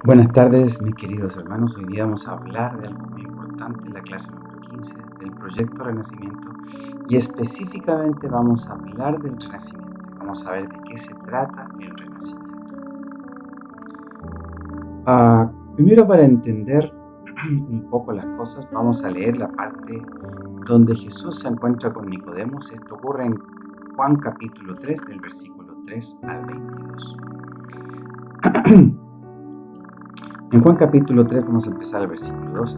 Buenas tardes, mis queridos hermanos. Hoy día vamos a hablar de algo muy importante en la clase número 15 del proyecto Renacimiento y específicamente vamos a hablar del Renacimiento. Vamos a ver de qué se trata el Renacimiento. Primero, para entender un poco las cosas, vamos a leer la parte donde Jesús se encuentra con Nicodemos. Esto ocurre en Juan capítulo 3, del versículo 3 al 22. En Juan capítulo 3 vamos a empezar el versículo 12.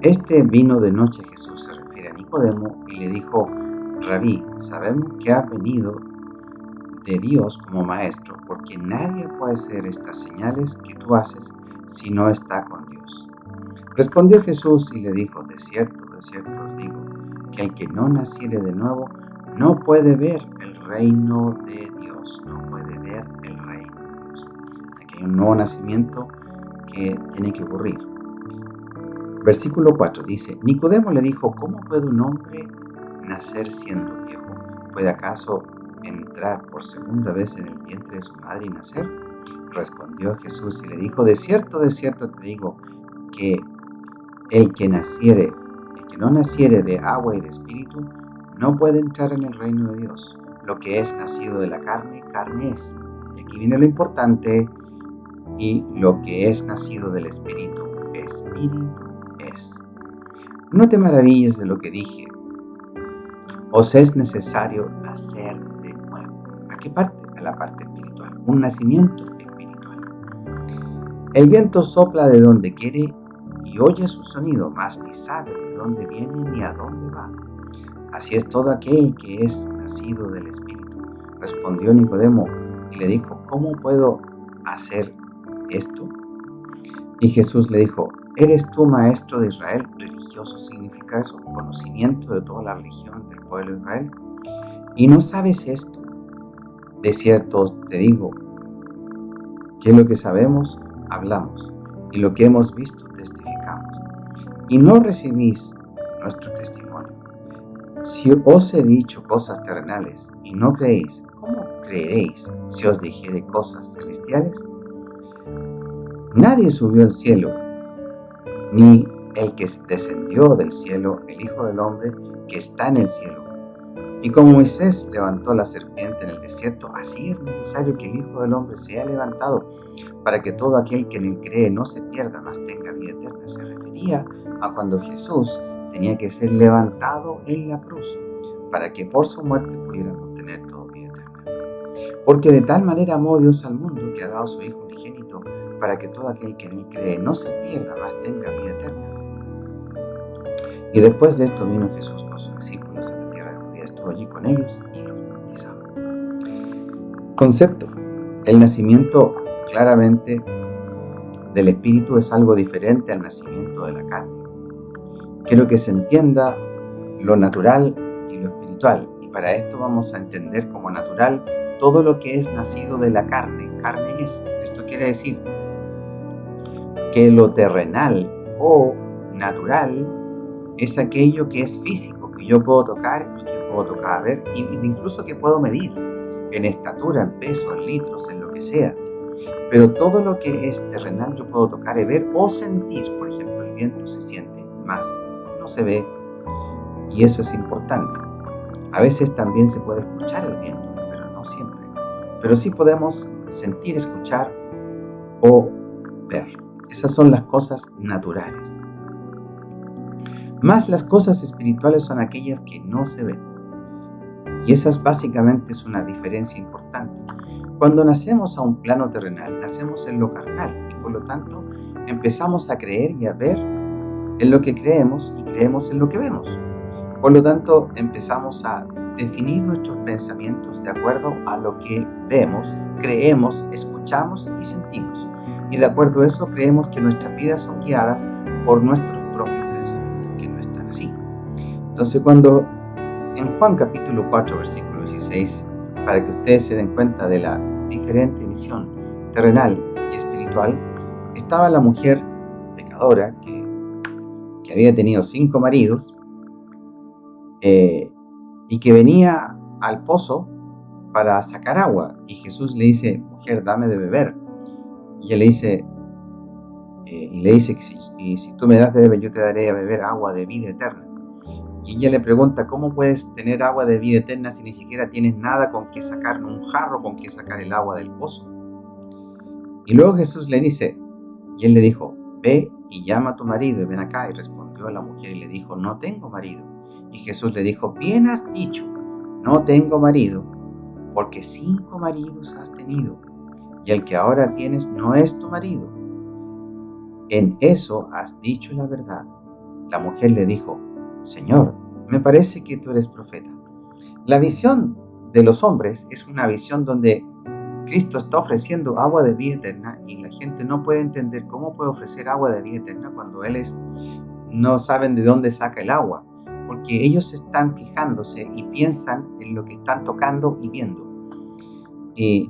Este vino de noche. Jesús se refiere a Nicodemo y le dijo: Rabí, sabemos que ha venido de Dios como maestro, porque nadie puede hacer estas señales que tú haces si no está con Dios. Respondió Jesús y le dijo: de cierto os digo, que el que no naciere de nuevo no puede ver el reino de Dios. No puede ver el reino de Dios. Aquí hay un nuevo nacimiento que tiene que ocurrir. Versículo 4 dice: Nicodemo le dijo: ¿cómo puede un hombre nacer siendo viejo? ¿Puede acaso entrar por segunda vez en el vientre de su madre y nacer? Respondió Jesús y le dijo: de cierto te digo, que el que no naciere de agua y de espíritu, no puede entrar en el reino de Dios. Lo que es nacido de la carne, carne es. Y aquí viene lo importante: y lo que es nacido del espíritu, espíritu es. No te maravilles de lo que dije: os es necesario nacer de nuevo. ¿A qué parte? A la parte espiritual, un nacimiento espiritual. El viento sopla de donde quiere y oye su sonido, mas ni sabes de dónde viene ni a dónde va. Así es todo aquel que es nacido del espíritu. Respondió Nicodemo y le dijo: ¿cómo puedo hacer esto? Y Jesús le dijo: ¿eres tú maestro de Israel? Religioso significa eso, conocimiento de toda la religión del pueblo de Israel. ¿Y no sabes esto? De cierto te digo, que lo que sabemos, hablamos, y lo que hemos visto, testificamos. Y no recibís nuestro testimonio. Si os he dicho cosas terrenales y no creéis, ¿cómo creeréis si os dijere cosas celestiales? Nadie subió al cielo, ni el que descendió del cielo, el Hijo del Hombre que está en el cielo. Y como Moisés levantó la serpiente en el desierto, así es necesario que el Hijo del Hombre sea levantado, para que todo aquel que en él cree no se pierda, mas tenga vida eterna. Se refería a cuando Jesús tenía que ser levantado en la cruz, para que por su muerte pudiéramos tener toda vida eterna. Porque de tal manera amó Dios al mundo, que ha dado a su Hijo unigénito, para que todo aquel que en él cree no se pierda, mas tenga vida eterna. Y después de esto vino Jesús con sus discípulos a la tierra judía, estuvo allí con ellos y los bautizaba. Concepto: el nacimiento claramente del espíritu es algo diferente al nacimiento de la carne. Quiero que se entienda lo natural y lo espiritual, y para esto vamos a entender como natural todo lo que es nacido de la carne. Carne es. Esto quiere decir que lo terrenal o natural es aquello que es físico, que yo puedo tocar y que puedo tocar, ver, y incluso que puedo medir en estatura, en peso, en litros, en lo que sea. Pero todo lo que es terrenal yo puedo tocar y ver o sentir. Por ejemplo, el viento se siente, más no se ve, y eso es importante. A veces también se puede escuchar el viento, pero no siempre. Pero sí podemos sentir, escuchar o ver. Esas son las cosas naturales. Más las cosas espirituales son aquellas que no se ven. Y esas básicamente es una diferencia importante. Cuando nacemos a un plano terrenal, nacemos en lo carnal y por lo tanto empezamos a creer y a ver en lo que creemos y creemos en lo que vemos. Por lo tanto, empezamos a definir nuestros pensamientos de acuerdo a lo que vemos, creemos, escuchamos y sentimos. Y de acuerdo a eso creemos que nuestras vidas son guiadas por nuestros propios pensamientos, que no están así. Entonces, cuando en Juan capítulo 4, versículo 16, para que ustedes se den cuenta de la diferente visión terrenal y espiritual, estaba la mujer pecadora que había tenido 5 maridos y que venía al pozo para sacar agua. Y Jesús le dice: mujer, dame de beber. Y ella le dice: y le dice que si tú me das de beber, yo te daré a beber agua de vida eterna. Y ella le pregunta, ¿cómo puedes tener agua de vida eterna si ni siquiera tienes nada con que sacar, un jarro con que sacar el agua del pozo? Y luego Jesús le dice, y él le dijo, ve y llama a tu marido y ven acá. Y respondió la mujer y le dijo, no tengo marido. Y Jesús le dijo, bien has dicho, no tengo marido, porque 5 maridos has tenido, y el que ahora tienes no es tu marido. En eso has dicho la verdad. La mujer le dijo, Señor, me parece que tú eres profeta. La visión de los hombres es una visión donde Cristo está ofreciendo agua de vida eterna y la gente no puede entender cómo puede ofrecer agua de vida eterna cuando no saben de dónde saca el agua, porque ellos están fijándose y piensan en lo que están tocando y viendo. Y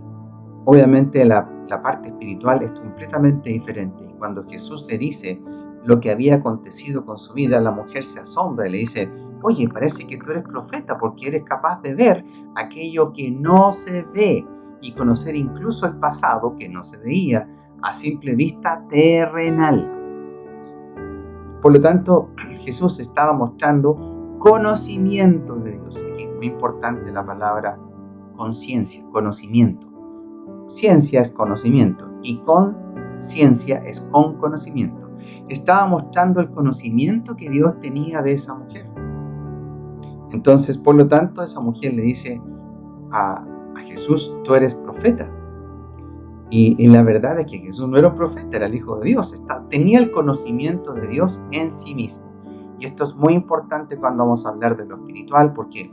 obviamente la parte espiritual es completamente diferente. Y cuando Jesús le dice lo que había acontecido con su vida, la mujer se asombra y le dice, oye, parece que tú eres profeta porque eres capaz de ver aquello que no se ve y conocer incluso el pasado que no se veía a simple vista terrenal. Por lo tanto, Jesús estaba mostrando conocimiento de Dios. Aquí es muy importante la palabra conciencia, conocimiento. Ciencia es conocimiento y conciencia es con conocimiento. Estaba mostrando el conocimiento que Dios tenía de esa mujer. Entonces, por lo tanto, esa mujer le dice a Jesús, tú eres profeta. Y la verdad es que Jesús no era un profeta, era el Hijo de Dios. Tenía el conocimiento de Dios en sí mismo. Y esto es muy importante cuando vamos a hablar de lo espiritual, porque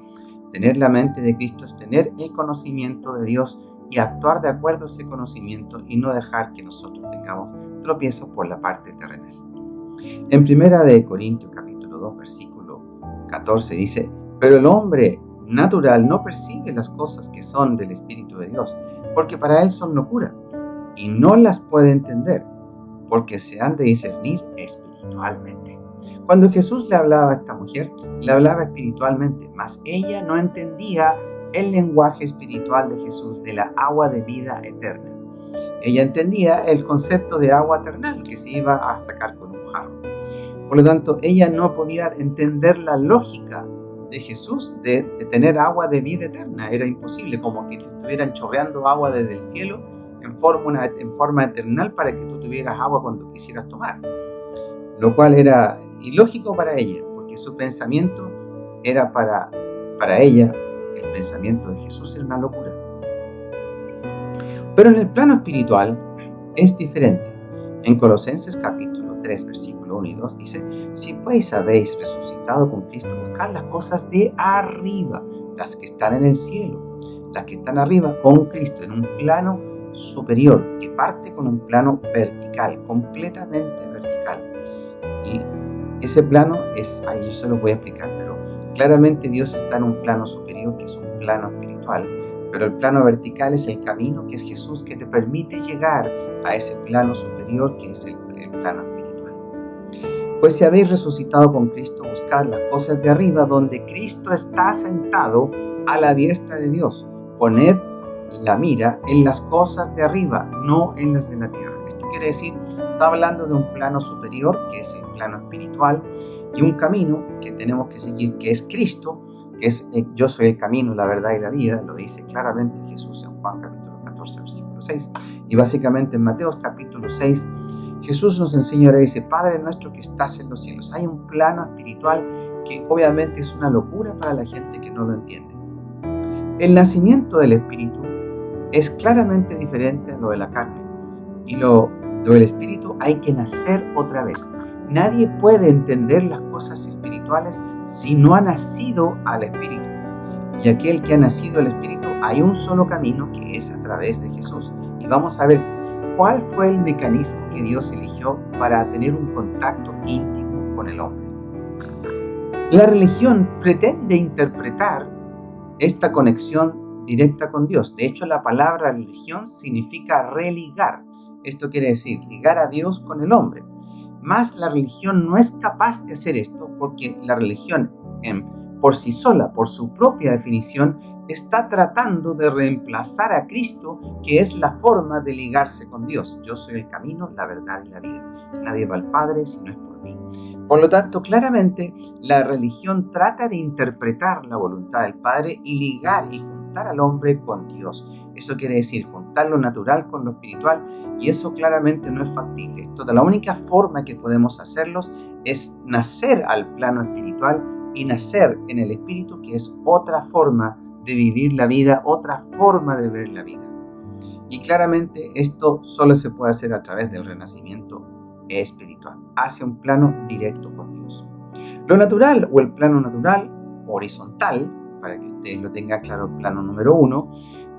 tener la mente de Cristo es tener el conocimiento de Dios y actuar de acuerdo a ese conocimiento y no dejar que nosotros tengamos tropiezos por la parte terrenal. En 1 Corintios capítulo 2, versículo 14 dice, pero el hombre natural no percibe las cosas que son del Espíritu de Dios, porque para él son locura, y no las puede entender, porque se han de discernir espiritualmente. Cuando Jesús le hablaba a esta mujer, le hablaba espiritualmente, mas ella no entendía el lenguaje espiritual de Jesús, de la agua de vida eterna. Ella entendía el concepto de agua terrenal que se iba a sacar con un jarro. Por lo tanto, ella no podía entender la lógica de Jesús de tener agua de vida eterna. Era imposible, como que te estuvieran chorreando agua desde el cielo en forma eternal para que tú tuvieras agua cuando quisieras tomar. Lo cual era ilógico para ella, porque su pensamiento era para ella, el pensamiento de Jesús era una locura. Pero en el plano espiritual es diferente. En Colosenses capítulo 3, versículo 1 y 2 dice, si pues habéis resucitado con Cristo, buscad las cosas de arriba, las que están en el cielo, las que están arriba con Cristo, en un plano superior, que parte con un plano vertical, completamente vertical. Y ese plano ahí yo se lo voy a explicar, pero claramente Dios está en un plano superior, que es un plano espiritual, pero el plano vertical es el camino, que es Jesús, que te permite llegar a ese plano superior, que es el plano espiritual. Pues si habéis resucitado con Cristo, buscad las cosas de arriba, donde Cristo está sentado a la diestra de Dios. Poned la mira en las cosas de arriba, no en las de la tierra. Esto quiere decir, está hablando de un plano superior, que es el plano espiritual, y un camino que tenemos que seguir, que es Cristo, que es yo soy el camino, la verdad y la vida, lo dice claramente Jesús en Juan capítulo 14, versículo 6. Y básicamente en Mateo capítulo 6, Jesús nos enseña y dice, Padre nuestro que estás en los cielos. Hay un plano espiritual que obviamente es una locura para la gente que no lo entiende. El nacimiento del Espíritu es claramente diferente a lo de la carne. Y lo del Espíritu hay que nacer otra vez. Nadie puede entender las cosas espirituales si no ha nacido al Espíritu. Y aquel que ha nacido al Espíritu, hay un solo camino, que es a través de Jesús. Y vamos a ver cuál fue el mecanismo que Dios eligió para tener un contacto íntimo con el hombre. La religión pretende interpretar esta conexión directa con Dios. De hecho, la palabra religión significa religar. Esto quiere decir ligar a Dios con el hombre. Mas la religión no es capaz de hacer esto, porque la religión por sí sola, por su propia definición, está tratando de reemplazar a Cristo, que es la forma de ligarse con Dios. Yo soy el camino, la verdad y la vida. Nadie va al Padre si no es por mí. Por lo tanto, claramente, la religión trata de interpretar la voluntad del Padre y ligar y juntar al hombre con Dios. Eso quiere decir juntar lo natural con lo espiritual, y eso claramente no es factible. La única forma que podemos hacerlos es nacer al plano espiritual y nacer en el espíritu, que es otra forma de vivir la vida, otra forma de ver la vida. Y claramente esto solo se puede hacer a través del renacimiento espiritual, hacia un plano directo con Dios. Lo natural, o el plano natural, horizontal, para que ustedes lo tengan claro, el plano número 1,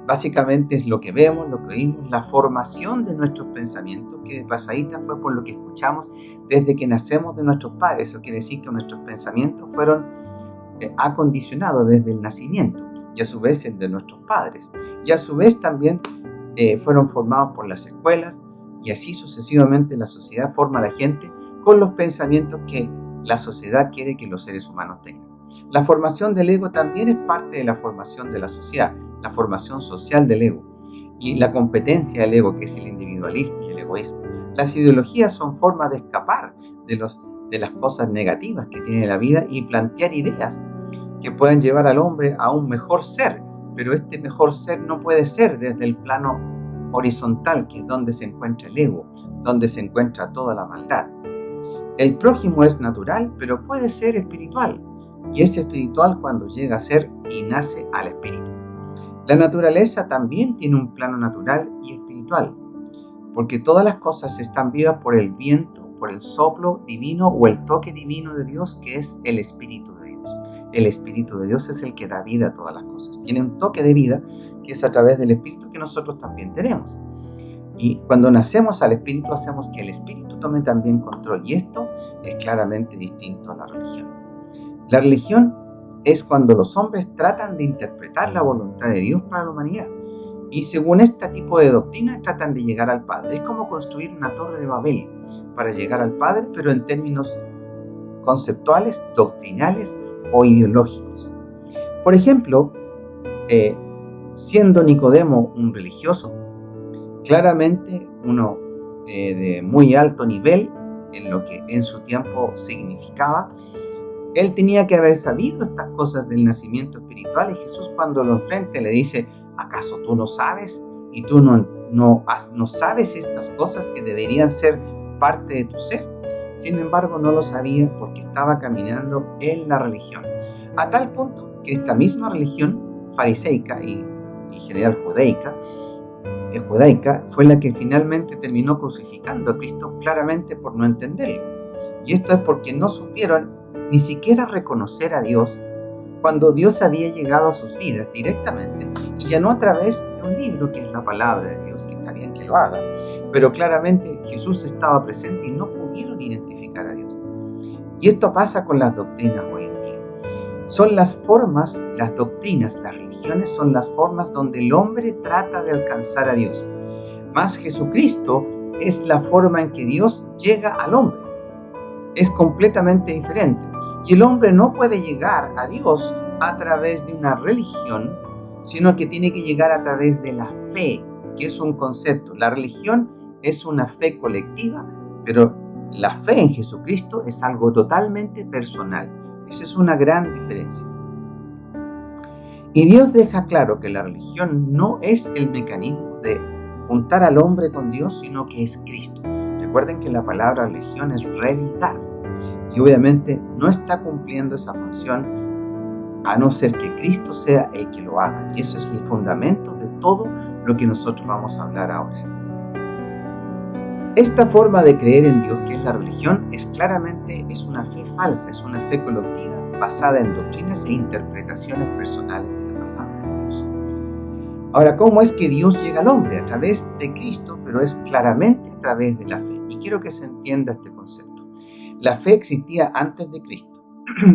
básicamente es lo que vemos, lo que oímos, la formación de nuestros pensamientos, que de pasadita fue por lo que escuchamos desde que nacemos de nuestros padres. Eso quiere decir que nuestros pensamientos fueron acondicionados desde el nacimiento, y a su vez el de nuestros padres, y a su vez también fueron formados por las escuelas, y así sucesivamente la sociedad forma a la gente con los pensamientos que la sociedad quiere que los seres humanos tengan. La formación del ego también es parte de la formación de la sociedad, la formación social del ego, y la competencia del ego, que es el individualismo y el egoísmo. Las ideologías son formas de escapar de las cosas negativas que tiene la vida y plantear ideas que puedan llevar al hombre a un mejor ser, pero este mejor ser no puede ser desde el plano horizontal, que es donde se encuentra el ego, donde se encuentra toda la maldad. El prójimo es natural, pero puede ser espiritual, y es espiritual cuando llega a ser y nace al espíritu. La naturaleza también tiene un plano natural y espiritual, porque todas las cosas están vivas por el viento, por el soplo divino o el toque divino de Dios, que es el Espíritu de Dios. El Espíritu de Dios es el que da vida a todas las cosas. Tiene un toque de vida que es a través del Espíritu, que nosotros también tenemos. Y cuando nacemos al Espíritu, hacemos que el Espíritu tome también control. Y esto es claramente distinto a la religión. La religión es cuando los hombres tratan de interpretar la voluntad de Dios para la humanidad. Y según este tipo de doctrina tratan de llegar al Padre. Es como construir una torre de Babel para llegar al Padre, pero en términos conceptuales, doctrinales o ideológicos. Por ejemplo, siendo Nicodemo un religioso, claramente uno de muy alto nivel en lo que en su tiempo significaba, él tenía que haber sabido estas cosas del nacimiento espiritual, y Jesús, cuando lo enfrenta, le dice: ¿acaso tú no sabes? Y tú no sabes estas cosas que deberían ser parte de tu ser. Sin embargo, no lo sabía porque estaba caminando en la religión. A tal punto que esta misma religión fariseica y en general judaica fue la que finalmente terminó crucificando a Cristo, claramente por no entenderlo. Y esto es porque no supieron ni siquiera reconocer a Dios cuando Dios había llegado a sus vidas directamente, y ya no a través de un libro que es la palabra de Dios, que está bien que lo haga, pero claramente Jesús estaba presente y no pudieron identificar a Dios. Y esto pasa con las doctrinas hoy en día. Son las formas, las doctrinas, las religiones son las formas donde el hombre trata de alcanzar a Dios. Mas Jesucristo es la forma en que Dios llega al hombre. Es completamente diferente. Y el hombre no puede llegar a Dios a través de una religión, sino que tiene que llegar a través de la fe, que es un concepto. La religión es una fe colectiva, pero la fe en Jesucristo es algo totalmente personal. Esa es una gran diferencia. Y Dios deja claro que la religión no es el mecanismo de juntar al hombre con Dios, sino que es Cristo. Recuerden que la palabra religión es religar. Y obviamente no está cumpliendo esa función a no ser que Cristo sea el que lo haga. Y eso es el fundamento de todo lo que nosotros vamos a hablar ahora. Esta forma de creer en Dios, que es la religión, es una fe falsa, es una fe colectiva basada en doctrinas e interpretaciones personales de la palabra de Dios. Ahora, ¿cómo es que Dios llega al hombre? A través de Cristo, pero es claramente a través de la fe. Y quiero que se entienda este concepto. La fe existía antes de Cristo.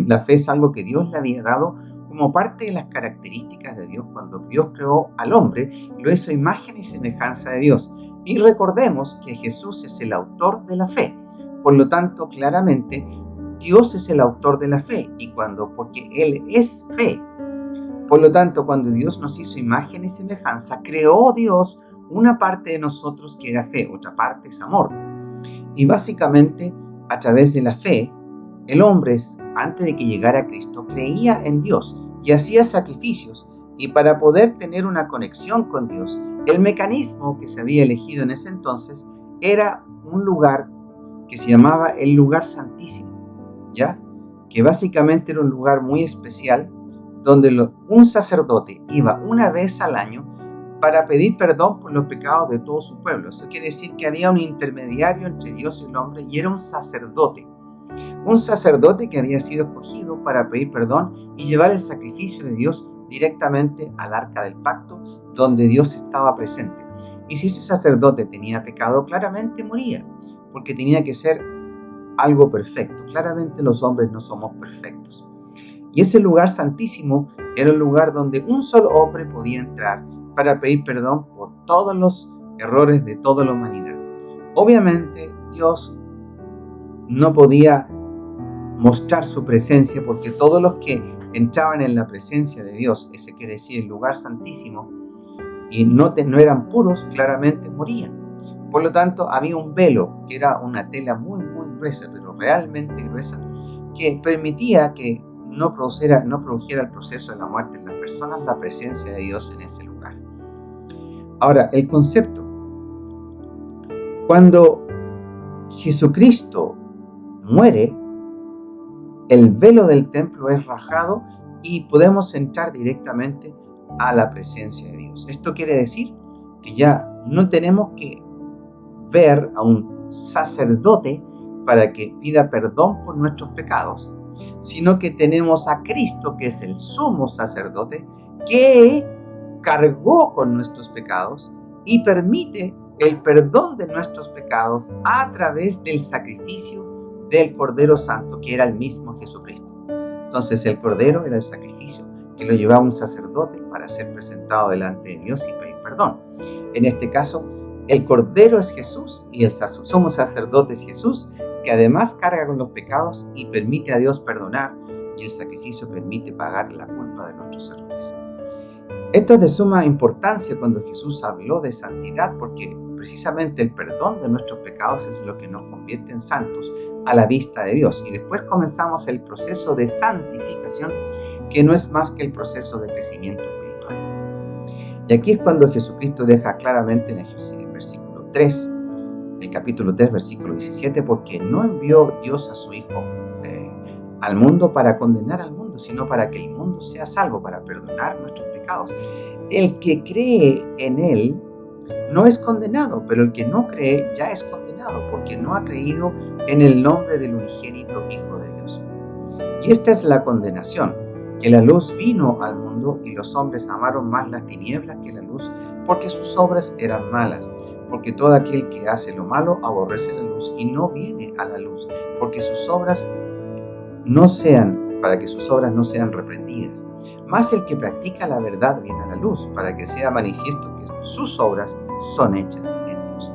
La fe es algo que Dios le había dado como parte de las características de Dios cuando Dios creó al hombre y lo hizo imagen y semejanza de Dios. Y recordemos que Jesús es el autor de la fe. Por lo tanto, claramente, Dios es el autor de la fe. Y porque Él es fe, Por lo tanto, cuando Dios nos hizo imagen y semejanza, creó Dios una parte de nosotros que era fe, otra parte es amor. Y básicamente, a través de la fe, el hombre, antes de que llegara a Cristo, creía en Dios y hacía sacrificios. Y para poder tener una conexión con Dios, el mecanismo que se había elegido en ese entonces era un lugar que se llamaba el lugar santísimo, ¿ya? Que básicamente era un lugar muy especial donde un sacerdote iba una vez al año para pedir perdón por los pecados de todo su pueblo. Eso quiere decir que había un intermediario entre Dios y el hombre y era un sacerdote que había sido escogido para pedir perdón y llevar el sacrificio de Dios directamente al arca del pacto, donde Dios estaba presente. Y si ese sacerdote tenía pecado, claramente moría, porque tenía que ser algo perfecto. Claramente los hombres no somos perfectos. Y ese lugar santísimo era un lugar donde un solo hombre podía entrar para pedir perdón por todos los errores de toda la humanidad. Obviamente Dios no podía mostrar su presencia porque todos los que entraban en la presencia de Dios, ese quiere decir el lugar santísimo, y no eran puros, claramente morían. Por lo tanto, había un velo, que era una tela muy gruesa, pero realmente gruesa, que permitía que no produjera el proceso de la muerte en las personas, la presencia de Dios en ese lugar. Ahora, el concepto. Cuando Jesucristo muere, el velo del templo es rajado y podemos entrar directamente a la presencia de Dios. Esto quiere decir que ya no tenemos que ver a un sacerdote para que pida perdón por nuestros pecados, sino que tenemos a Cristo, que es el sumo sacerdote, que cargó con nuestros pecados y permite el perdón de nuestros pecados a través del sacrificio del Cordero Santo, que era el mismo Jesucristo. Entonces el Cordero era el sacrificio que lo llevaba un sacerdote para ser presentado delante de Dios y pedir perdón. En este caso, el Cordero es Jesús y el sumo sacerdote es Jesús, que además carga con los pecados y permite a Dios perdonar, y el sacrificio permite pagar la culpa de nuestros errores. Esto es de suma importancia cuando Jesús habló de santidad, porque precisamente el perdón de nuestros pecados es lo que nos convierte en santos a la vista de Dios. Y después comenzamos el proceso de santificación, que no es más que el proceso de crecimiento espiritual. Y aquí es cuando Jesucristo deja claramente en el versículo 3, el capítulo 3, versículo 17, porque no envió Dios a su Hijo al mundo para condenar al mundo, sino para que el mundo sea salvo, para perdonar nuestros pecados. El que cree en Él no es condenado, pero el que no cree ya es condenado, porque no ha creído en el nombre del unigénito Hijo de Dios. Y esta es la condenación, que la luz vino al mundo y los hombres amaron más las tinieblas que la luz, porque sus obras eran malas. Porque todo aquel que hace lo malo aborrece la luz y no viene a la luz, para que sus obras no sean reprendidas. Mas el que practica la verdad viene a la luz, para que sea manifiesto que sus obras son hechas en Dios.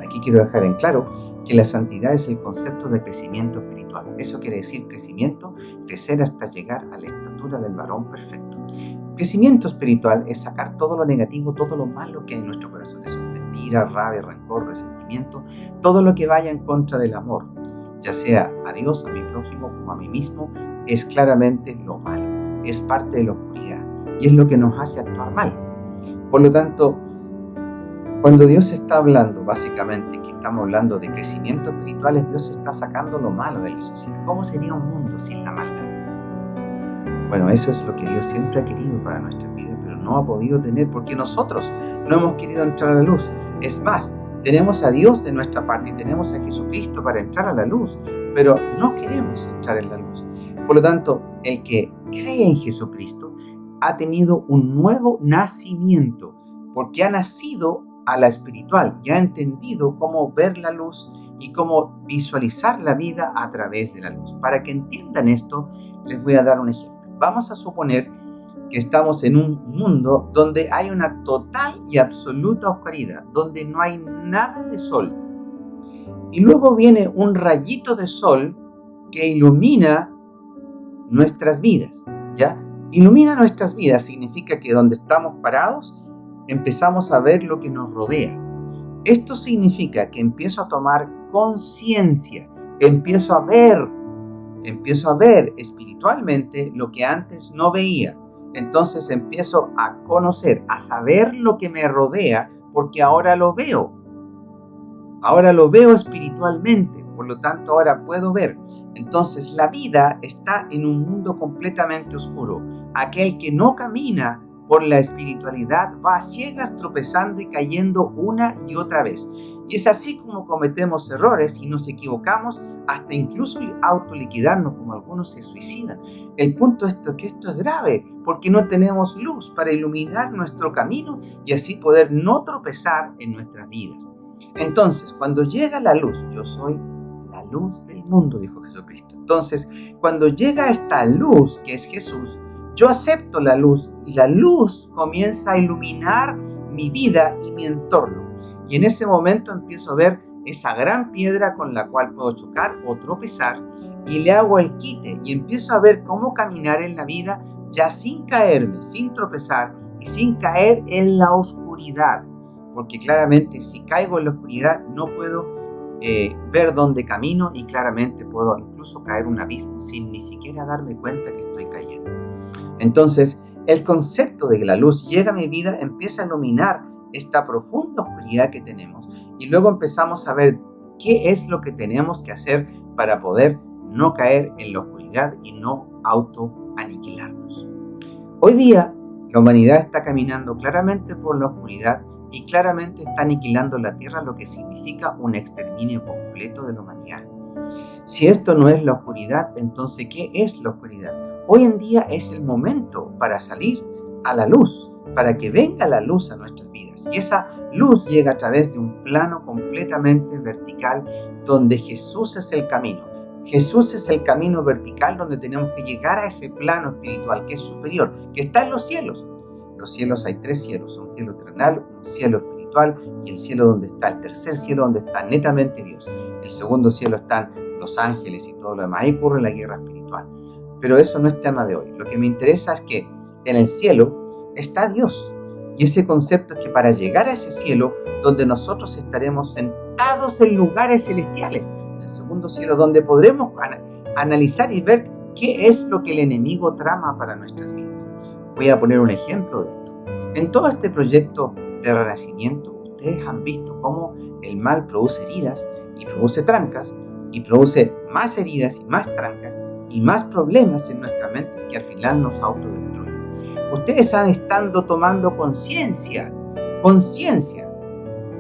Aquí quiero dejar en claro que la santidad es el concepto de crecimiento espiritual. Eso quiere decir crecer hasta llegar a la estatura del varón perfecto. Crecimiento espiritual es sacar todo lo negativo, todo lo malo que hay en nuestro corazón. Eso, mentira, rabia, rencor, resentimiento, todo lo que vaya en contra del amor, ya sea a Dios, a mi prójimo como a mí mismo, es claramente lo malo, es parte de la oscuridad y es lo que nos hace actuar mal. Por lo tanto, cuando Dios está hablando, básicamente, que estamos hablando de crecimiento espiritual, Dios está sacando lo malo de la sociedad. ¿Cómo sería un mundo sin la maldad? Bueno, eso es lo que Dios siempre ha querido para nuestra vida, pero no ha podido tener porque nosotros no hemos querido entrar a la luz. Es más, tenemos a Dios de nuestra parte y tenemos a Jesucristo para entrar a la luz, pero no queremos entrar en la luz. Por lo tanto, el que cree en Jesucristo ha tenido un nuevo nacimiento, porque ha nacido a la espiritual, ya ha entendido cómo ver la luz y cómo visualizar la vida a través de la luz. Para que entiendan esto, les voy a dar un ejemplo. Vamos a suponer que estamos en un mundo donde hay una total y absoluta oscuridad, donde no hay nada de sol. Y luego viene un rayito de sol que ilumina nuestras vidas, ¿ya? Ilumina nuestras vidas significa que donde estamos parados empezamos a ver lo que nos rodea. Esto significa que empiezo a tomar conciencia, empiezo a ver espiritualmente lo que antes no veía. Entonces empiezo a conocer, a saber lo que me rodea, porque ahora lo veo. Ahora lo veo espiritualmente, por lo tanto ahora puedo ver. Entonces la vida está en un mundo completamente oscuro. Aquel que no camina por la espiritualidad va a ciegas, tropezando y cayendo una y otra vez. Y es así como cometemos errores y nos equivocamos hasta incluso autoliquidarnos, como algunos se suicidan. El punto es que esto es grave porque no tenemos luz para iluminar nuestro camino y así poder no tropezar en nuestras vidas. Entonces, cuando llega la luz, yo soy la luz del mundo, dijo Jesucristo. Entonces, cuando llega esta luz que es Jesús, yo acepto la luz y la luz comienza a iluminar mi vida y mi entorno. Y en ese momento empiezo a ver esa gran piedra con la cual puedo chocar o tropezar y le hago el quite y empiezo a ver cómo caminar en la vida ya sin caerme, sin tropezar y sin caer en la oscuridad. Porque claramente si caigo en la oscuridad no puedo ver dónde camino y claramente puedo incluso caer en un abismo sin ni siquiera darme cuenta que estoy cayendo. Entonces, el concepto de que la luz llega a mi vida empieza a iluminar esta profunda oscuridad que tenemos y luego empezamos a ver qué es lo que tenemos que hacer para poder no caer en la oscuridad y no autoaniquilarnos. Hoy día, la humanidad está caminando claramente por la oscuridad y claramente está aniquilando la tierra, lo que significa un exterminio completo de la humanidad. Si esto no es la oscuridad, entonces, ¿qué es la oscuridad? Hoy en día es el momento para salir a la luz, para que venga la luz a nuestras vidas. Y esa luz llega a través de un plano completamente vertical donde Jesús es el camino. Jesús es el camino vertical donde tenemos que llegar a ese plano espiritual que es superior, que está en los cielos. En los cielos hay 3 cielos, un cielo terrenal, un cielo espiritual y el cielo donde está, el tercer cielo donde está netamente Dios. El segundo cielo están los ángeles y todo lo demás. Ahí ocurre la guerra espiritual. Pero eso no es tema de hoy. Lo que me interesa es que en el cielo está Dios. Y ese concepto es que para llegar a ese cielo, donde nosotros estaremos sentados en lugares celestiales, en el segundo cielo, donde podremos analizar y ver qué es lo que el enemigo trama para nuestras vidas. Voy a poner un ejemplo de esto. En todo este proyecto de renacimiento, ustedes han visto cómo el mal produce heridas y produce trancas, y produce más heridas y más trancas y más problemas en nuestras mentes que al final nos autodestruyen. Ustedes han estado tomando conciencia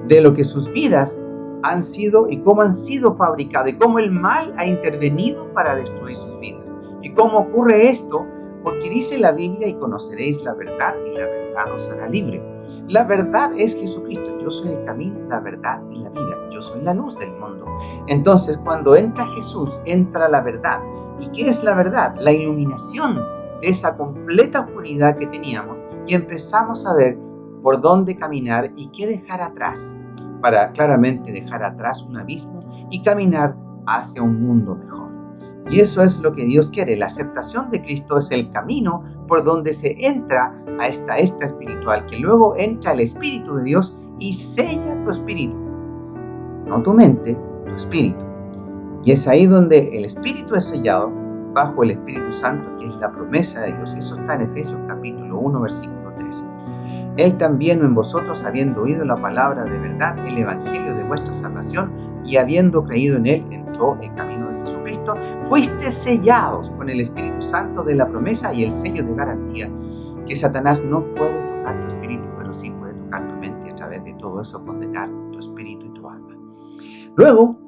de lo que sus vidas han sido y cómo han sido fabricadas y cómo el mal ha intervenido para destruir sus vidas. ¿Y cómo ocurre esto? Porque dice la Biblia: y conoceréis la verdad y la verdad os hará libre. La verdad es Jesucristo. Yo soy el camino, la verdad y la vida. Yo soy la luz del mundo. Entonces, cuando entra Jesús, entra la verdad. ¿Y qué es la verdad? La iluminación de esa completa oscuridad que teníamos y empezamos a ver por dónde caminar y qué dejar atrás para claramente dejar atrás un abismo y caminar hacia un mundo mejor. Y eso es lo que Dios quiere. La aceptación de Cristo es el camino por donde se entra a esta espiritual, que luego entra el Espíritu de Dios y sella tu espíritu. No tu mente, tu espíritu. Y es ahí donde el espíritu es sellado bajo el Espíritu Santo, que es la promesa de Dios. Eso está en Efesios capítulo 1, versículo 13. Él también en vosotros, habiendo oído la palabra de verdad, el evangelio de vuestra salvación, y habiendo creído en él, entró el camino de Jesucristo, fuiste sellados con el Espíritu Santo de la promesa y el sello de garantía, que Satanás no puede tocar tu espíritu, pero sí puede tocar tu mente y a través de todo eso condenar tu espíritu y tu alma. Luego,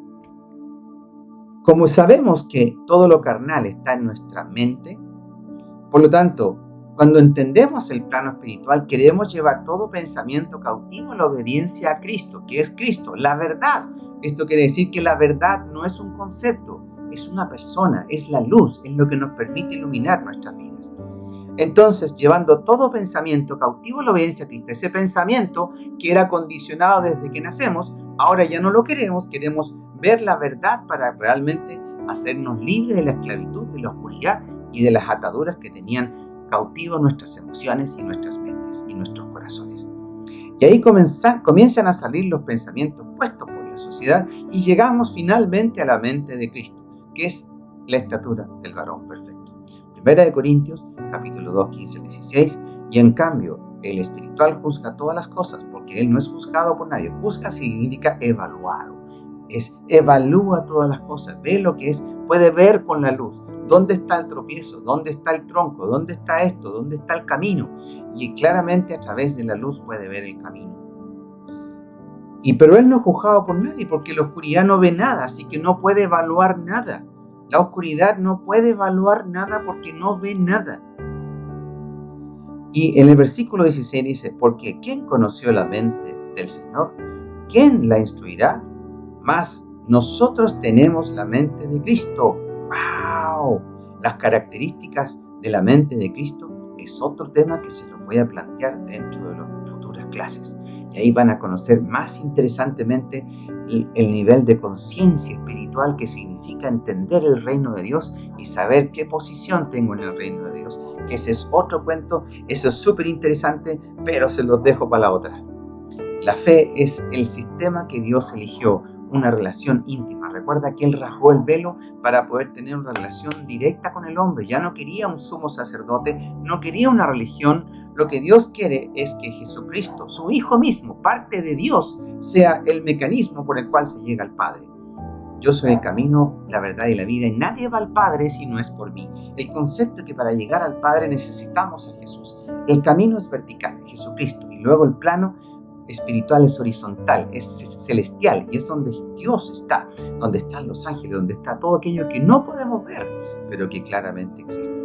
como sabemos que todo lo carnal está en nuestra mente, por lo tanto, cuando entendemos el plano espiritual, queremos llevar todo pensamiento cautivo a la obediencia a Cristo, que es Cristo, la verdad. Esto quiere decir que la verdad no es un concepto, es una persona, es la luz, es lo que nos permite iluminar nuestras vidas. Entonces, llevando todo pensamiento cautivo a la obediencia a Cristo, ese pensamiento que era condicionado desde que nacemos, ahora ya no lo queremos ver la verdad para realmente hacernos libres de la esclavitud, de la oscuridad y de las ataduras que tenían cautivo nuestras emociones y nuestras mentes y nuestros corazones. Y ahí comienzan a salir los pensamientos puestos por la sociedad y llegamos finalmente a la mente de Cristo, que es la estatura del varón perfecto. Primera de Corintios, capítulo 2, 15 al 16, y en cambio, el espiritual juzga todas las cosas, porque él no es juzgado por nadie. Juzga significa evaluado. Evalúa todas las cosas, ve lo que es, puede ver con la luz. ¿Dónde está el tropiezo? ¿Dónde está el tronco? ¿Dónde está esto? ¿Dónde está el camino? Y claramente a través de la luz puede ver el camino. Pero él no es juzgado por nadie, porque la oscuridad no ve nada, así que no puede evaluar nada. La oscuridad no puede evaluar nada porque no ve nada. Y en el versículo 16 dice, porque ¿quién conoció la mente del Señor? ¿Quién la instruirá? Mas nosotros tenemos la mente de Cristo. ¡Wow! Las características de la mente de Cristo es otro tema que se los voy a plantear dentro de las futuras clases. Y ahí van a conocer más interesantemente el nivel de conciencia espiritual que significa entender el reino de Dios y saber qué posición tengo en el reino de Dios. Ese es otro cuento, eso es súper interesante, pero se los dejo para la otra. La fe es el sistema que Dios eligió, una relación íntima. Recuerda que Él rasgó el velo para poder tener una relación directa con el hombre. Ya no quería un sumo sacerdote, no quería una religión. Lo que Dios quiere es que Jesucristo, su Hijo mismo, parte de Dios, sea el mecanismo por el cual se llega al Padre. Yo soy el camino, la verdad y la vida, y nadie va al Padre si no es por mí. El concepto es que para llegar al Padre necesitamos a Jesús. El camino es vertical, Jesucristo, y luego el plano espiritual es horizontal, es celestial, y es donde Dios está, donde están los ángeles, donde está todo aquello que no podemos ver, pero que claramente existe.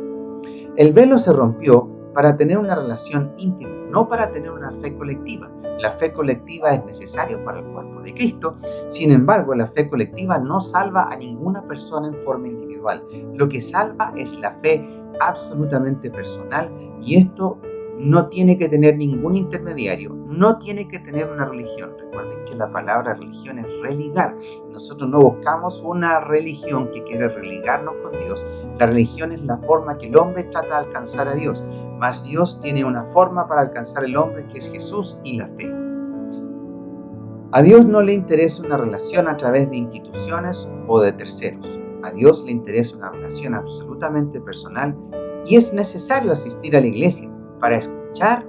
El velo se rompió para tener una relación íntima, no para tener una fe colectiva. La fe colectiva es necesaria para el cuerpo de Cristo. Sin embargo, la fe colectiva no salva a ninguna persona en forma individual. Lo que salva es la fe absolutamente personal, y esto no tiene que tener ningún intermediario, no tiene que tener una religión. Recuerden que la palabra religión es religar. Nosotros no buscamos una religión que quiera religarnos con Dios. La religión es la forma que el hombre trata de alcanzar a Dios, mas Dios tiene una forma para alcanzar al hombre que es Jesús y la fe. A Dios no le interesa una relación a través de instituciones o de terceros. A Dios le interesa una relación absolutamente personal, y es necesario asistir a la iglesia para escuchar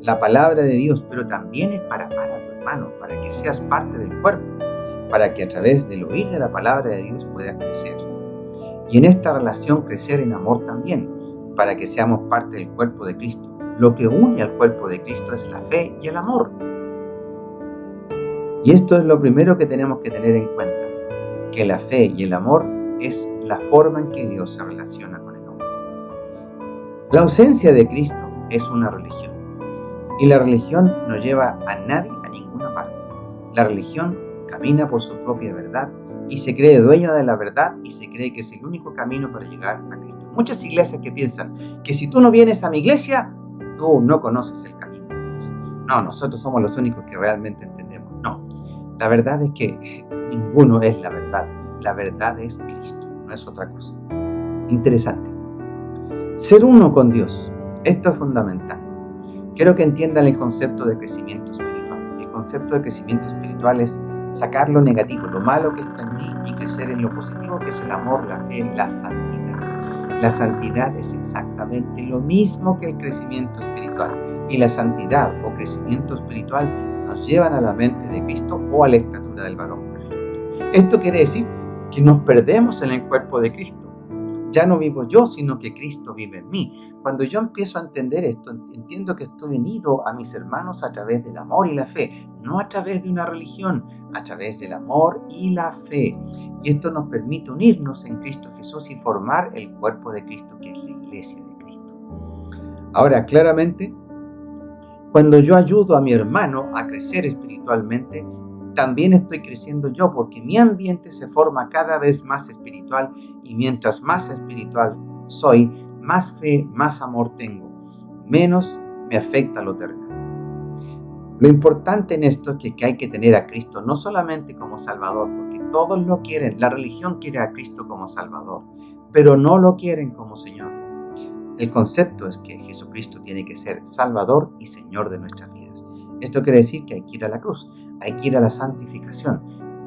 la palabra de Dios, pero también es para amar a tu hermano, para que seas parte del cuerpo, para que a través del oír de la palabra de Dios puedas crecer. Y en esta relación crecer en amor también, para que seamos parte del cuerpo de Cristo. Lo que une al cuerpo de Cristo es la fe y el amor. Y esto es lo primero que tenemos que tener en cuenta, que la fe y el amor es la forma en que Dios se relaciona con el hombre. La ausencia de Cristo es una religión, y la religión no lleva a nadie a ninguna parte. La religión camina por su propia verdad y se cree dueño de la verdad y se cree que es el único camino para llegar a Cristo. Muchas iglesias que piensan que si tú no vienes a mi iglesia, tú no conoces el camino de Dios. No, nosotros somos los únicos que realmente entendemos. No, la verdad es que ninguno es la verdad. La verdad es Cristo, no es otra cosa. Interesante. Ser uno con Dios. Esto es fundamental. Quiero que entiendan el concepto de crecimiento espiritual. El concepto de crecimiento espiritual es sacar lo negativo, lo malo que está en mí, y crecer en lo positivo, que es el amor, la fe, la santidad. La santidad es exactamente lo mismo que el crecimiento espiritual. Y la santidad o crecimiento espiritual nos llevan a la mente de Cristo o a la estatura del varón perfecto. Esto quiere decir que nos perdemos en el cuerpo de Cristo. Ya no vivo yo, sino que Cristo vive en mí. Cuando yo empiezo a entender esto, entiendo que estoy unido a mis hermanos a través del amor y la fe, no a través de una religión, a través del amor y la fe. Y esto nos permite unirnos en Cristo Jesús y formar el cuerpo de Cristo, que es la iglesia de Cristo. Ahora, claramente, cuando yo ayudo a mi hermano a crecer espiritualmente, también estoy creciendo yo, porque mi ambiente se forma cada vez más espiritual, y mientras más espiritual soy, más fe, más amor tengo, menos me afecta lo terrenal. Lo importante en esto es que hay que tener a Cristo no solamente como Salvador, porque todos lo quieren. La religión quiere a Cristo como Salvador, pero no lo quieren como Señor. El concepto es que Jesucristo tiene que ser Salvador y Señor de nuestras vidas. Esto quiere decir que hay que ir a la cruz, hay que ir a la santificación,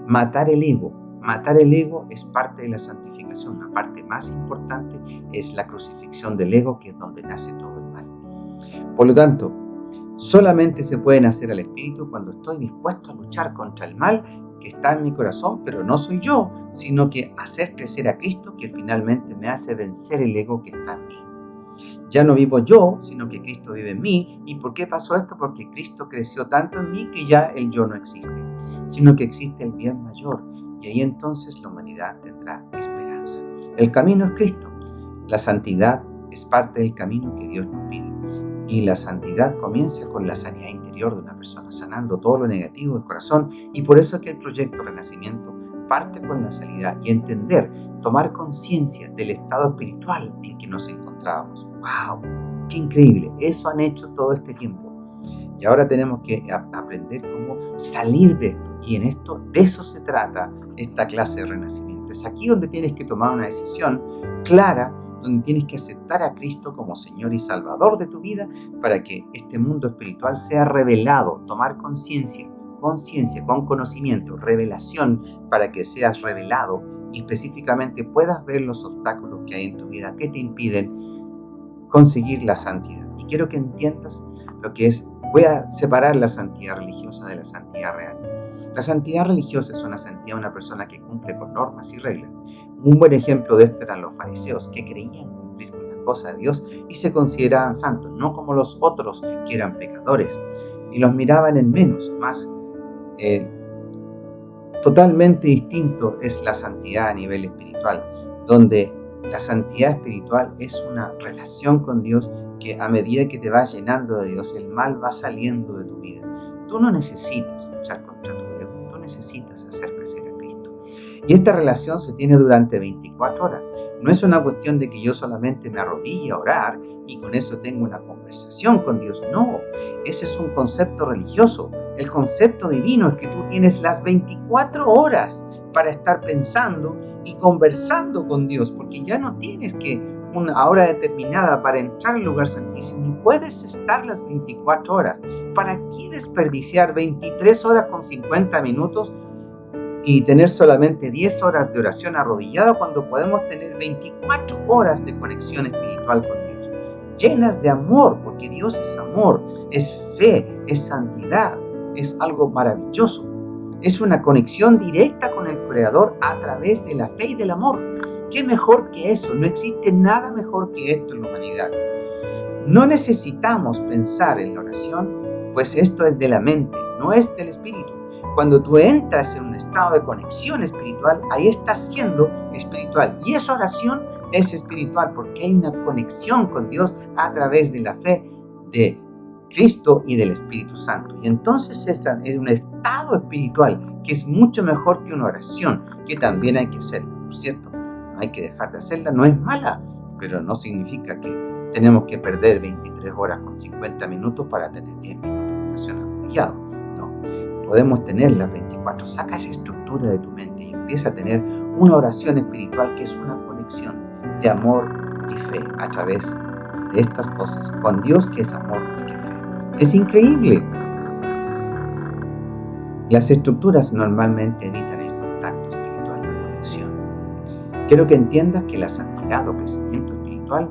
matar el ego. Matar el ego es parte de la santificación. La parte más importante es la crucifixión del ego, que es donde nace todo el mal. Por lo tanto, solamente se puede nacer al Espíritu cuando estoy dispuesto a luchar contra el mal que está en mi corazón, pero no soy yo, sino que hacer crecer a Cristo, que finalmente me hace vencer el ego que está en mí. Ya no vivo yo, sino que Cristo vive en mí. ¿Y por qué pasó esto? Porque Cristo creció tanto en mí que ya el yo no existe, sino que existe el bien mayor. Y ahí entonces la humanidad tendrá esperanza. El camino es Cristo. La santidad es parte del camino que Dios nos pide. Y la santidad comienza con la sanidad interior de una persona, sanando todo lo negativo del corazón. Y por eso es que el proyecto Renacimiento parte con la salida y entender, tomar conciencia del estado espiritual en que nos encontrábamos. ¡Wow! ¡Qué increíble! Eso han hecho todo este tiempo. Y ahora tenemos que aprender cómo salir de esto. Y en esto, de eso se trata esta clase de renacimiento. Es aquí donde tienes que tomar una decisión clara, donde tienes que aceptar a Cristo como Señor y Salvador de tu vida para que este mundo espiritual sea revelado, tomar conciencia, con conocimiento, revelación, para que seas revelado y específicamente puedas ver los obstáculos que hay en tu vida que te impiden conseguir la santidad. Y quiero que entiendas lo que es. Voy a separar la santidad religiosa de la santidad real. La santidad religiosa es una santidad de una persona que cumple con normas y reglas. Un buen ejemplo de esto eran los fariseos, que creían cumplir con la cosa de Dios y se consideraban santos, no como los otros que eran pecadores, y los miraban en menos. Más totalmente distinto es la santidad a nivel espiritual, donde la santidad espiritual es una relación con Dios que a medida que te vas llenando de Dios, el mal va saliendo de tu vida. Tú no necesitas luchar contra tu ego, tú necesitas hacer crecer a Cristo. Y esta relación se tiene durante 24 horas. No es una cuestión de que yo solamente me arrodille a orar y con eso tengo una conversación con Dios. No, ese es un concepto religioso. El concepto divino es que tú tienes las 24 horas para estar pensando y conversando con Dios, porque ya no tienes que una hora determinada para entrar al lugar santísimo y puedes estar las 24 horas. ¿Para qué desperdiciar 23 horas con 50 minutos y tener solamente 10 horas de oración arrodillada cuando podemos tener 24 horas de conexión espiritual con Dios? Llenas de amor, porque Dios es amor, es fe, es santidad, es algo maravilloso. Es una conexión directa con el Creador a través de la fe y del amor. ¿Qué mejor que eso? No existe nada mejor que esto en la humanidad. No necesitamos pensar en la oración, pues esto es de la mente, no es del espíritu. Cuando tú entras en un estado de conexión espiritual, ahí estás siendo espiritual. Y esa oración es espiritual porque hay una conexión con Dios a través de la fe de Cristo y del Espíritu Santo. Y entonces están en un estado espiritual que es mucho mejor que una oración, que también hay que hacerla, ¿por cierto? No hay que dejar de hacerla, no es mala, pero no significa que tenemos que perder 23 horas con 50 minutos para tener 10 minutos de oración arrodillado. No, podemos tener las 24. Saca esa estructura de tu mente y empieza a tener una oración espiritual que es una conexión de amor y fe a través de estas cosas con Dios, que es amor y que fe. Es increíble. Las estructuras normalmente evitan el contacto espiritual, la conexión. Quiero que entiendas que la santidad o crecimiento espiritual,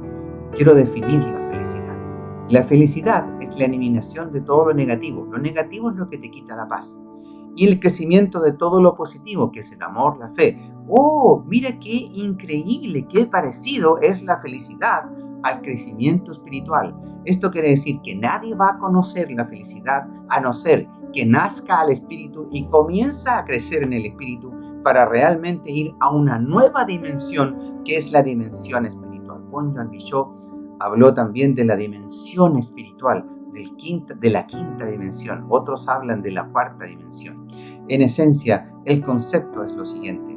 quiero definir la felicidad. La felicidad es la eliminación de todo lo negativo. Lo negativo es lo que te quita la paz. Y el crecimiento de todo lo positivo, que es el amor, la fe. ¡Oh! Mira qué increíble, qué parecido es la felicidad al crecimiento espiritual. Esto quiere decir que nadie va a conocer la felicidad a no ser que nazca al espíritu y comienza a crecer en el espíritu para realmente ir a una nueva dimensión, que es la dimensión espiritual. Bon Joan Guichot habló también de la dimensión espiritual, de la quinta dimensión. Otros hablan de la cuarta dimensión. En esencia, el concepto es lo siguiente.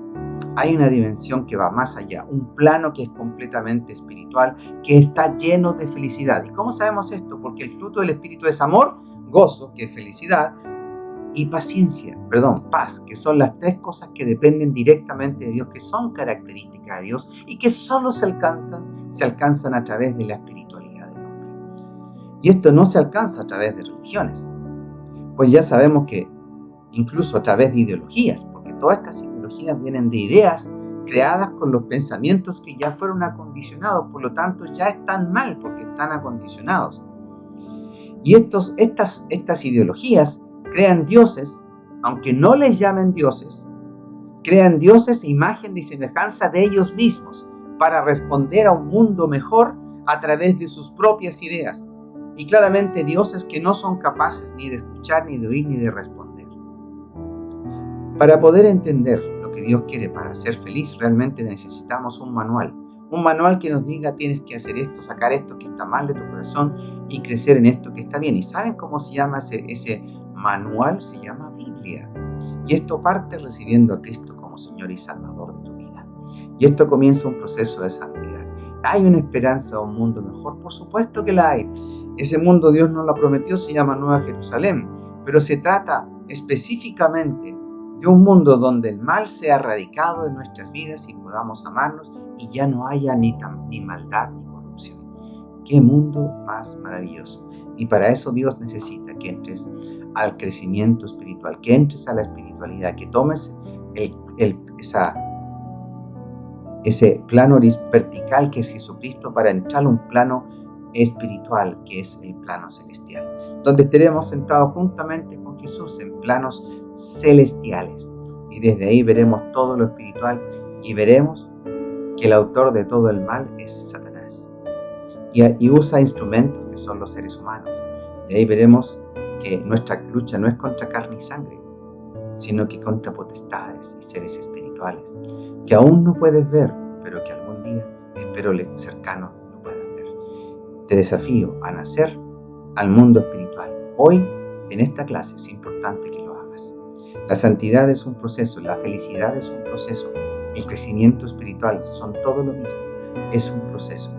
Hay una dimensión que va más allá, un plano que es completamente espiritual, que está lleno de felicidad. ¿Y cómo sabemos esto? Porque el fruto del espíritu es amor, gozo, que es felicidad, y paz, que son las tres cosas que dependen directamente de Dios, que son características de Dios y que solo se se alcanzan a través de la espiritualidad del hombre. Y esto no se alcanza a través de religiones, pues ya sabemos que incluso a través de ideologías, porque todas estas ideologías vienen de ideas creadas con los pensamientos que ya fueron acondicionados, por lo tanto ya están mal porque están acondicionados. Y estas ideologías crean dioses, aunque no les llamen dioses, crean dioses e imagen y semejanza de ellos mismos para responder a un mundo mejor a través de sus propias ideas. Y claramente dioses que no son capaces ni de escuchar, ni de oír, ni de responder. Para poder entender lo que Dios quiere para ser feliz, realmente necesitamos un manual que nos diga tienes que hacer esto, sacar esto que está mal de tu corazón y crecer en esto que está bien. ¿Y saben cómo se llama ese manual? Se llama Biblia. Y esto parte recibiendo a Cristo como Señor y Salvador de tu vida. Y esto comienza un proceso de santidad. ¿Hay una esperanza a un mundo mejor? Por supuesto que la hay. Ese mundo Dios nos lo prometió, se llama Nueva Jerusalén, pero se trata específicamente de un mundo donde el mal sea erradicado de nuestras vidas y podamos amarnos y ya no haya ni maldad ni corrupción. ¡Qué mundo más maravilloso! Y para eso Dios necesita que entres al crecimiento espiritual, que entres a la espiritualidad, que tomes ese plano vertical que es Jesucristo para entrar a un plano espiritual que es el plano celestial, donde estaremos sentados juntamente con Jesús en planos celestiales y desde ahí veremos todo lo espiritual y veremos que el autor de todo el mal es Satanás y usa instrumentos que son los seres humanos. De ahí veremos que nuestra lucha no es contra carne y sangre, sino que contra potestades y seres espirituales que aún no puedes ver, pero que algún día, espero cercano, lo puedas ver. Te desafío a nacer al mundo espiritual. Hoy, en esta clase, es importante que lo hagas. La santidad es un proceso, la felicidad es un proceso, el crecimiento espiritual son todo lo mismo, es un proceso.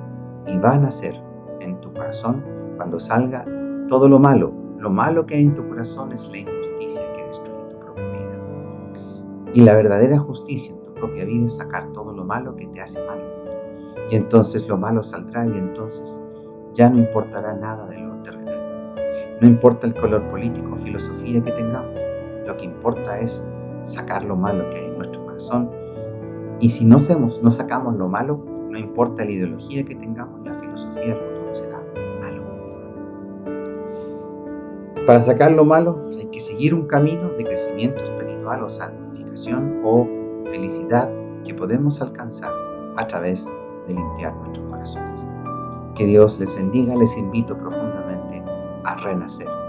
Y va a nacer en tu corazón cuando salga todo lo malo. Lo malo que hay en tu corazón es la injusticia que destruye tu propia vida. Y la verdadera justicia en tu propia vida es sacar todo lo malo que te hace malo. Y entonces lo malo saldrá y entonces ya no importará nada de lo terrenal. No importa el color político o filosofía que tengamos. Lo que importa es sacar lo malo que hay en nuestro corazón. Y si no sacamos lo malo, no importa la ideología que tengamos, la filosofía del futuro será malo. Para sacar lo malo hay que seguir un camino de crecimiento espiritual o santificación o felicidad que podemos alcanzar a través de limpiar nuestros corazones. Que Dios les bendiga, les invito profundamente a renacer.